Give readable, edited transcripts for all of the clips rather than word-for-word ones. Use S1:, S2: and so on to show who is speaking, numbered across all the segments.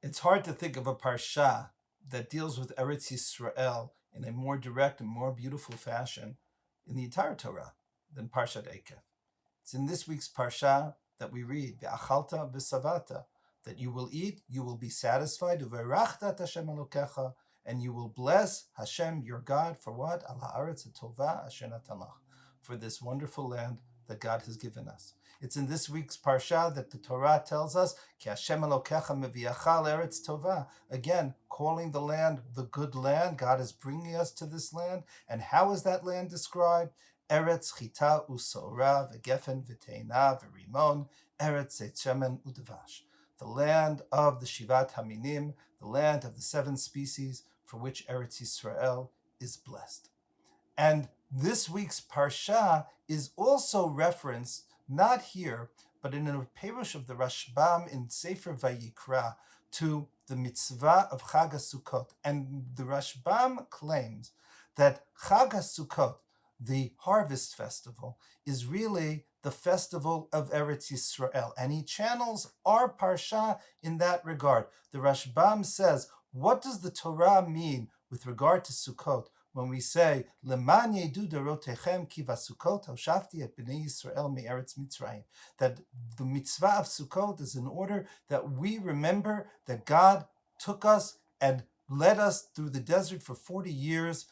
S1: It's hard to think of a parsha that deals with Eretz Yisrael in a more direct and more beautiful fashion in the entire Torah than Parshat Eikev. It's in this week's parsha that we read, Ve'achalta v'savata, that you will eat, you will be satisfied, Uverachta Hashem Elokecha, and you will bless Hashem your God for what? Al ha'aretz hatova asher natan lach, for this wonderful land that God has given us. It's in this week's parsha that the Torah tells us, Ki Hashem Elokecha meviacha l'eretz tova, again, calling the land the good land. God is bringing us to this land. And how is that land described? Eretz chita u'sorah v'gefen v'teina v'rimon, Eretz shemen u'dvash, the land of the Shivat Haminim, the land of the 7 species for which Eretz Yisrael is blessed. And this week's parsha is also referenced, not here, but in a perush of the Rashbam in Sefer Vayikra, to the mitzvah of Chag HaSukkot. And the Rashbam claims that Chag HaSukkot, the harvest festival, is really the festival of Eretz Yisrael. And he channels our parsha in that regard. The Rashbam says, what does the Torah mean with regard to Sukkot when we say, Leman yedu darotechem ki vasukot hoshafti et bnei Yisrael me'eretz Mitzrayim, that the mitzvah of Sukkot is in order that we remember that God took us and led us through the desert for 40 years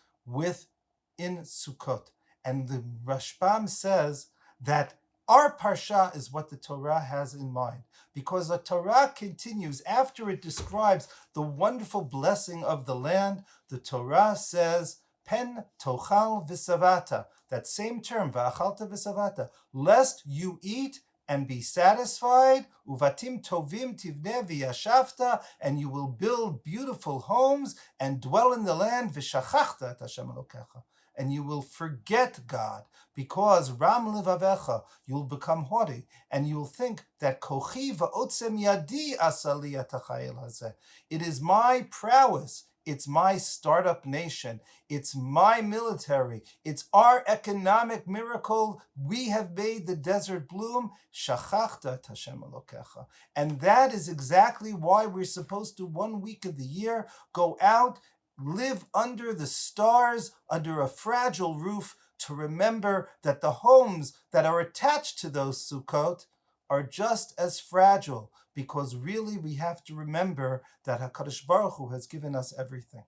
S1: in Sukkot. And the Rashbam says that our parsha is what the Torah has in mind, because the Torah continues after it describes the wonderful blessing of the land. The Torah says, Pen tochal v'savata, that same term, v'achalta v'savata, lest you eat and be satisfied, uvatim tovim tivne v'yashavta, and you will build beautiful homes and dwell in the land, v'shachachta et Hashem Elokecha, and you will forget God, because Ram Levavecha, you will become haughty, and you will think that Kochi va'otzem yadi asali atachayel hazeh. It is my prowess, it's my startup nation, it's my military, it's our economic miracle. We have made the desert bloom. Shachachta et Hashem Elokecha. And that is exactly why we're supposed to, 1 week of the year, go out, live under the stars, under a fragile roof, to remember that the homes that are attached to those sukkot are just as fragile, because really we have to remember that HaKadosh Baruch Hu has given us everything.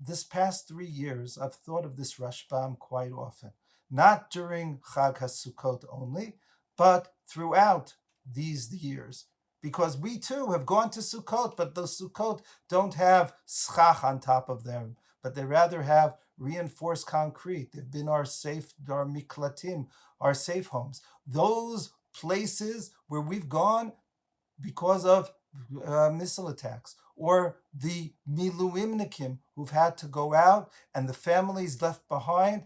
S1: This past 3 years, I've thought of this Rashbam quite often, not during Chag HaSukkot only, but throughout these years. Because we too have gone to Sukkot, but those Sukkot don't have schach on top of them, but they rather have reinforced concrete. They've been our miklatim, our safe homes. Those places where we've gone because of missile attacks, or the miluimnikim who've had to go out and the families left behind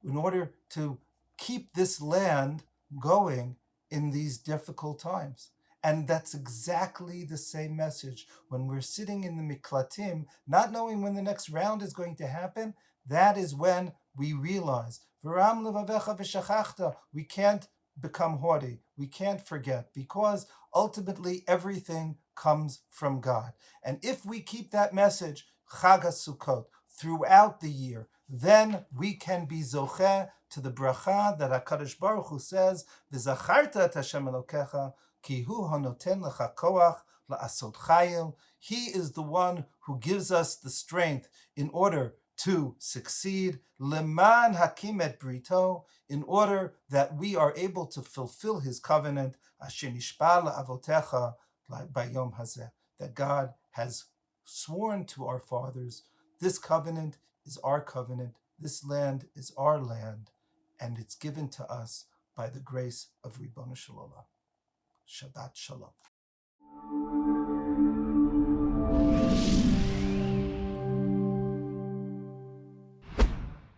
S1: in order to keep this land going in these difficult times. And that's exactly the same message. When we're sitting in the miklatim, not knowing when the next round is going to happen, that is when we realize, V'ram levavecha v'shachachta, we can't become haughty, we can't forget, because ultimately everything comes from God. And if we keep that message, Chag HaSukkot, throughout the year, then we can be zocheh to the bracha that HaKadosh Baruch Hu says, V'zacharta et Hashem Elokecha, Ki hu hanoten lecha koach la'asot chayil. He is the one who gives us the strength in order to succeed, leman hakim et brito, in order that we are able to fulfill his covenant, asher nishba la'avotecha bayom hazeh, that God has sworn to our fathers. This covenant is our covenant. This land is our land, and it's given to us by the grace of Ribono Shel Olam. Shabbat Shalom.